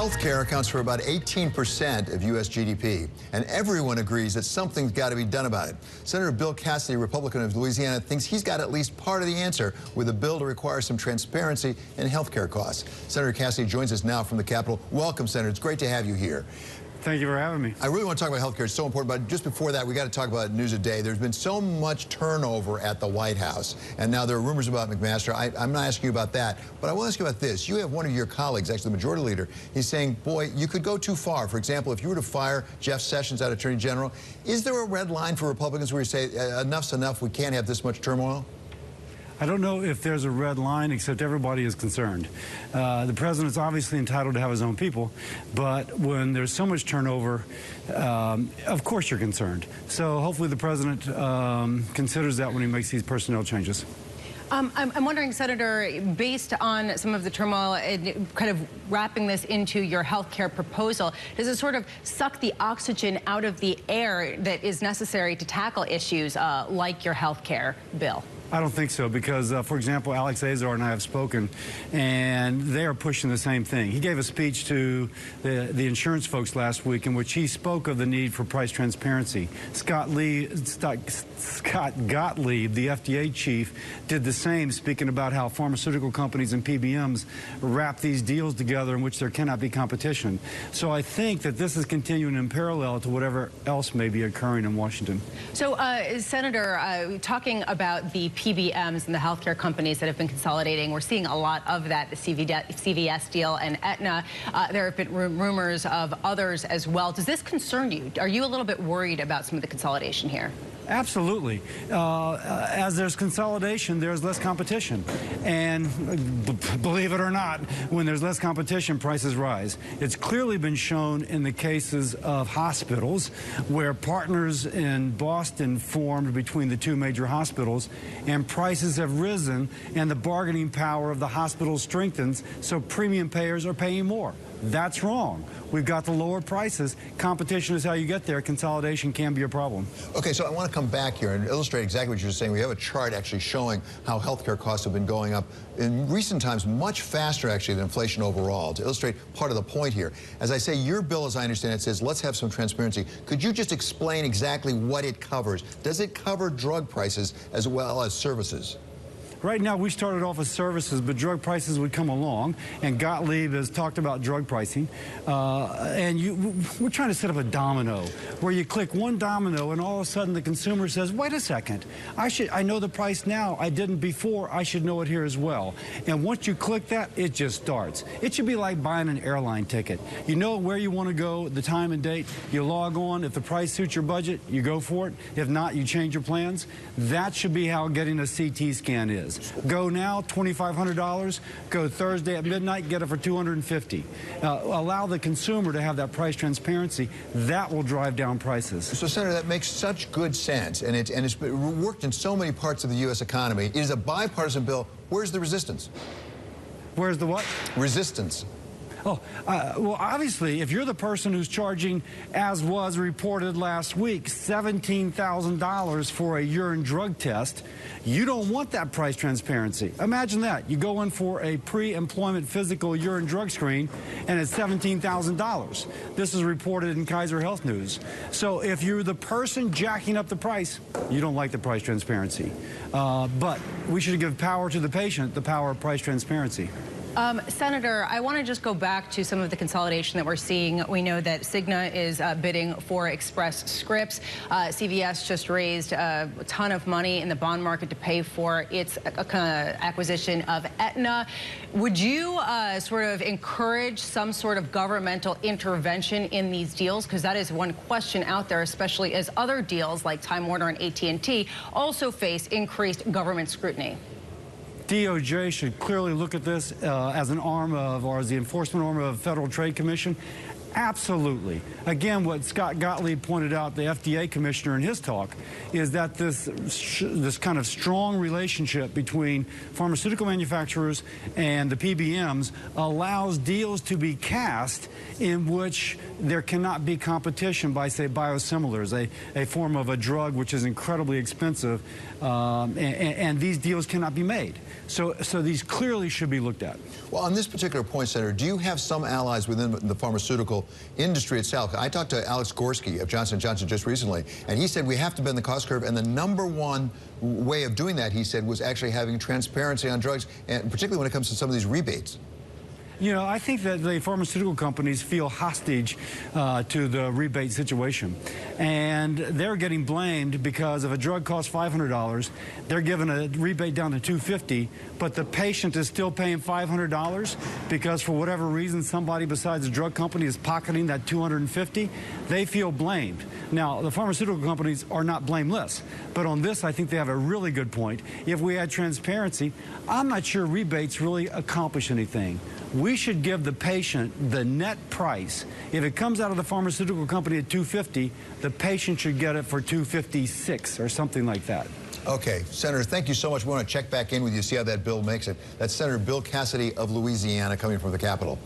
Healthcare accounts for about 18% of U.S. GDP, and everyone agrees that something's got to be done about it. Senator Bill Cassidy, Republican of Louisiana, thinks he's got at least part of the answer with a bill to require some transparency in healthcare costs. Senator Cassidy joins us now from the Capitol. Welcome, Senator. It's great to have you here. Thank you for having me. I really want to talk about healthcare. It's so important, but just before that, we got to talk about news of the day. There's been so much turnover at the White House, and now there are rumors about McMaster. I'm not asking you about that, but I want to ask you about this. You have one of your colleagues, actually the majority leader, he's saying, boy, you could go too far. For example, if you were to fire Jeff Sessions out Attorney General, is there a red line for Republicans where you say, enough's enough, we can't have this much turmoil? I don't know if there's a red line, except everybody is concerned. The president's obviously entitled to have his own people, but when there's so much turnover, of course you're concerned. So hopefully the president considers that when he makes these personnel changes. I'm wondering, Senator, based on some of the turmoil, kind of wrapping this into your health care proposal, does it sort of suck the oxygen out of the air that is necessary to tackle issues like your health care bill? I don't think so, because, for example, Alex Azar and I have spoken, and they are pushing the same thing. He gave a speech to the insurance folks last week in which he spoke of the need for price transparency. Scott Gottlieb, the FDA chief, did the same, speaking about how pharmaceutical companies and PBMs wrap these deals together in which there cannot be competition. So I think that this is continuing in parallel to whatever else may be occurring in Washington. So, Senator, talking about the PBMs and the healthcare companies that have been consolidating, we're seeing a lot of that, the CVS deal and Aetna. There have been rumors of others as well. Does this concern you? Are you a little bit worried about some of the consolidation here? Absolutely. As there's consolidation, there's less competition. And believe it or not, when there's less competition, prices rise. It's clearly been shown in the cases of hospitals where partners in Boston formed between the two major hospitals, and prices have risen, and the bargaining power of the hospital strengthens, so premium payers are paying more. That's wrong. We've got to lower prices. Competition is how you get there. Consolidation can be a problem. Okay, so I want to come back here and illustrate exactly what you're saying. We have a chart actually showing how healthcare costs have been going up in recent times much faster, actually, than inflation overall, to illustrate part of the point here. As I say, your bill, as I understand it, says let's have some transparency. Could you just explain exactly what it covers? Does it cover drug prices as well as services? Right now, we started off with services, but drug prices would come along, and Gottlieb has talked about drug pricing. We're trying to set up a domino, where you click one domino, and all of a sudden the consumer says, wait a second, I know the price now, I didn't before, I should know it here as well. And once you click that, it just starts. It should be like buying an airline ticket. You know where you want to go, the time and date, you log on, if the price suits your budget, you go for it. If not, you change your plans. That should be how getting a CT scan is. Go now, $2,500. Go Thursday at midnight, get it for $250. Allow the consumer to have that price transparency. That will drive down prices. So, Senator, that makes such good sense, and it's worked in so many parts of the U.S. economy. It is a bipartisan bill. Where's the resistance? Where's the what? Resistance. Well, obviously, if you're the person who's charging, as was reported last week, $17,000 for a urine drug test, you don't want that price transparency. Imagine that. You go in for a pre-employment physical urine drug screen, and it's $17,000. This is reported in Kaiser Health News. So if you're the person jacking up the price, you don't like the price transparency. But we should give power to the patient, the power of price transparency. Senator, I want to just go back to some of the consolidation that we're seeing. We know that Cigna is bidding for Express Scripts. CVS just raised a ton of money in the bond market to pay for its acquisition of Aetna. Would you sort of encourage some sort of governmental intervention in these deals? Because that is one question out there, especially as other deals like Time Warner and AT&T also face increased government scrutiny. DOJ should clearly look at this as an arm of, or as the enforcement arm of the Federal Trade Commission. Absolutely. Again, what Scott Gottlieb pointed out, the FDA commissioner, in his talk, is that this kind of strong relationship between pharmaceutical manufacturers and the PBMs allows deals to be cast in which there cannot be competition by, say, biosimilars, a form of a drug which is incredibly expensive, and these deals cannot be made. So these clearly should be looked at. Well, on this particular point, Senator, do you have some allies within the pharmaceutical industry itself? I talked to Alex Gorski of Johnson & Johnson just recently, and he said we have to bend the cost curve, and the #1 way of doing that, he said, was actually having transparency on drugs, and particularly when it comes to some of these rebates. You know, I think that the pharmaceutical companies feel hostage to the rebate situation. And they're getting blamed because if a drug costs $500, they're given a rebate down to $250, but the patient is still paying $500 because for whatever reason somebody besides the drug company is pocketing that $250. They feel blamed. Now, the pharmaceutical companies are not blameless, but on this I think they have a really good point. If we had transparency, I'm not sure rebates really accomplish anything. We should give the patient the net price. If it comes out of the pharmaceutical company at $250, the patient should get it for $256 or something like that. Okay, Senator, thank you so much. We want to check back in with you, see how that bill makes it. That's Senator Bill Cassidy of Louisiana coming from the Capitol.